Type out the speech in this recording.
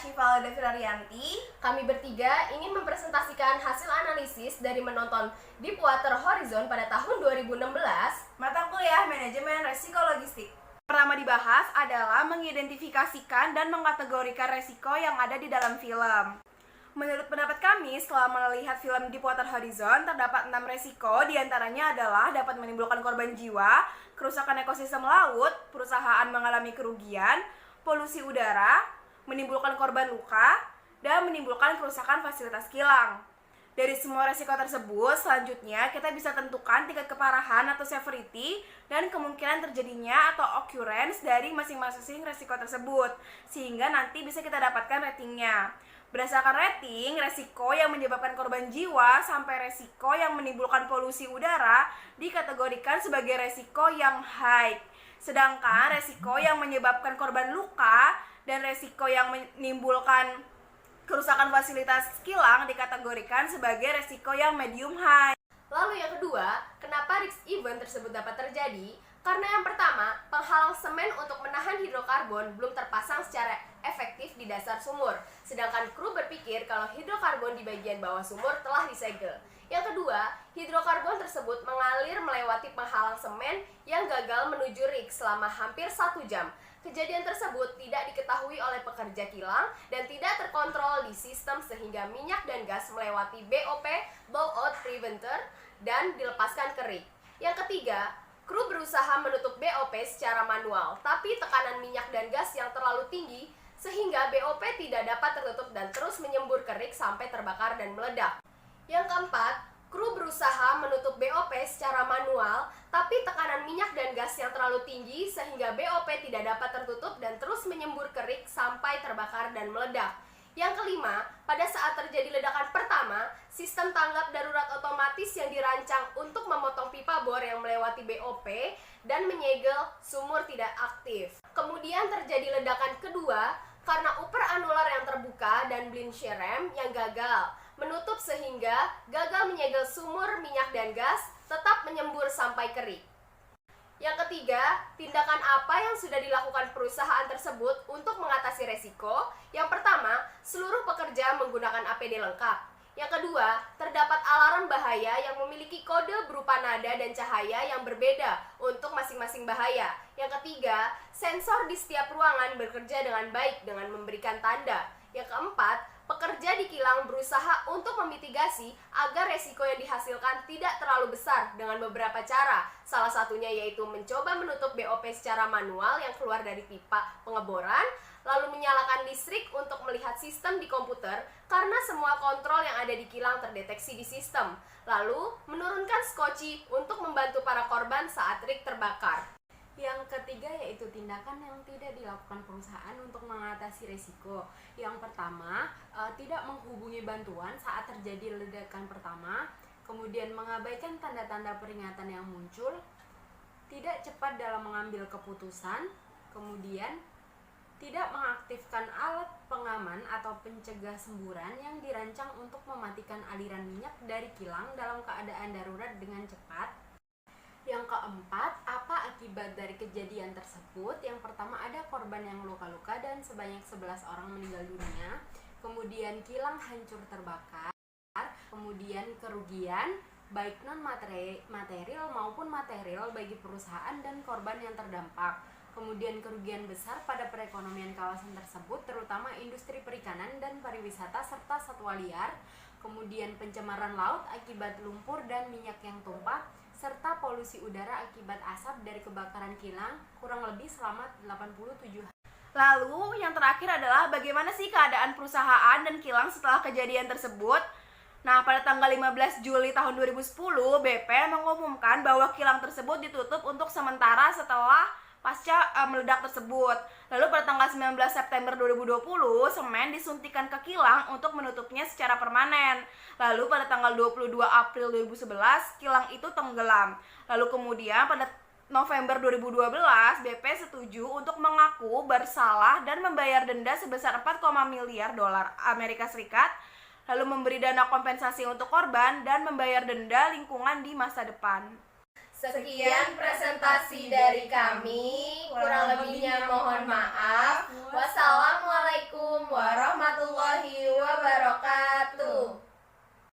Syifa Devirarianti. Kami bertiga ingin mempresentasikan hasil analisis dari menonton Deepwater Horizon pada tahun 2016. Mata kuliah Manajemen Resiko Logistik. Pertama dibahas adalah mengidentifikasikan dan mengkategorikan resiko yang ada di dalam film. Menurut pendapat kami, setelah melihat film Deepwater Horizon, terdapat 6 resiko, diantaranya adalah dapat menimbulkan korban jiwa, kerusakan ekosistem laut, perusahaan mengalami kerugian, polusi udara, menimbulkan korban luka, dan menimbulkan kerusakan fasilitas kilang. Dari semua resiko tersebut, selanjutnya kita bisa tentukan tingkat keparahan atau severity dan kemungkinan terjadinya atau occurrence dari masing-masing resiko tersebut, sehingga nanti bisa kita dapatkan ratingnya. Berdasarkan rating, resiko yang menyebabkan korban jiwa sampai resiko yang menimbulkan polusi udara dikategorikan sebagai resiko yang high. Sedangkan resiko yang menyebabkan korban luka dan resiko yang menimbulkan kerusakan fasilitas kilang dikategorikan sebagai resiko yang medium high. Lalu yang kedua, kenapa risk event tersebut dapat terjadi? Karena yang pertama, penghalang semen untuk menahan hidrokarbon belum terpasang secara efektif di dasar sumur, sedangkan kru berpikir kalau hidrokarbon di bagian bawah sumur telah disegel. Yang kedua, hidrokarbon tersebut mengalir melewati penghalang semen yang gagal menuju rig selama hampir 1 jam. Kejadian tersebut tidak diketahui oleh pekerja kilang dan tidak terkontrol di sistem sehingga minyak dan gas melewati BOP (Blowout Preventer) dan dilepaskan ke rig. Yang ketiga, kru berusaha menutup BOP secara manual, tapi tekanan minyak dan gas yang terlalu tinggi sehingga BOP tidak dapat tertutup dan terus menyembur ke rig sampai terbakar dan meledak. Yang keempat, kru berusaha menutup BOP secara manual, tapi tekanan minyak dan gas yang terlalu tinggi sehingga BOP tidak dapat tertutup dan terus menyembur ke rig sampai terbakar dan meledak. Yang kelima, pada saat terjadi ledakan pertama, sistem tanggap darurat otomatis yang dirancang untuk memotong pipa bor yang melewati BOP dan menyegel sumur tidak aktif. Kemudian terjadi ledakan kedua karena upper anular yang terbuka dan blind rem yang gagal menutup sehingga gagal menyegel sumur minyak dan gas tetap menyembur sampai ke rig. Yang ketiga, tindakan apa yang sudah dilakukan perusahaan tersebut untuk mengatasi resiko? Yang pertama, seluruh pekerja menggunakan APD lengkap. Yang kedua, terdapat alarm bahaya yang memiliki kode berupa nada dan cahaya yang berbeda untuk masing-masing bahaya. Yang ketiga, sensor di setiap ruangan bekerja dengan baik dengan memberikan tanda. Yang keempat, pekerja di kilang berusaha untuk memitigasi agar resiko yang dihasilkan tidak terlalu besar dengan beberapa cara. Salah satunya yaitu mencoba menutup BOP secara manual yang keluar dari pipa pengeboran, lalu menyalakan listrik untuk melihat sistem di komputer karena semua kontrol yang ada di kilang terdeteksi di sistem. Lalu menurunkan skoci untuk membantu para korban saat rig terbakar. Yang ketiga yaitu tindakan yang tidak dilakukan perusahaan untuk mengatasi risiko. Yang pertama, tidak menghubungi bantuan saat terjadi ledakan pertama, kemudian mengabaikan tanda-tanda peringatan yang muncul, tidak cepat dalam mengambil keputusan, kemudian tidak mengaktifkan alat pengaman atau pencegah semburan yang dirancang untuk mematikan aliran minyak dari kilang dalam keadaan darurat dengan cepat. Yang keempat, apa akibat dari kejadian tersebut? Yang pertama, ada korban yang luka-luka dan sebanyak 11 orang meninggal dunia. Kemudian kilang hancur terbakar. Kemudian kerugian baik non-material maupun material bagi perusahaan dan korban yang terdampak. Kemudian kerugian besar pada perekonomian kawasan tersebut, terutama industri perikanan dan pariwisata serta satwa liar. Kemudian pencemaran laut akibat lumpur dan minyak yang tumpah, serta polusi udara akibat asap dari kebakaran kilang kurang lebih selama 87 hari. Lalu yang terakhir adalah bagaimana sih keadaan perusahaan dan kilang setelah kejadian tersebut? Nah, pada tanggal 15 Juli tahun 2010, BP mengumumkan bahwa kilang tersebut ditutup untuk sementara setelah pasca meledak tersebut. Lalu pada tanggal 19 September 2020, semen disuntikan ke kilang untuk menutupnya secara permanen. Lalu pada tanggal 22 April 2011, kilang itu tenggelam. Lalu kemudian pada November 2012, BP setuju untuk mengaku bersalah dan membayar denda sebesar 4, miliar dolar Amerika Serikat, lalu memberi dana kompensasi untuk korban dan membayar denda lingkungan di masa depan. Sekian presentasi dari kami, kurang lebihnya mohon maaf. Wassalamualaikum warahmatullahi wabarakatuh. warahmatullahi wabarakatuh.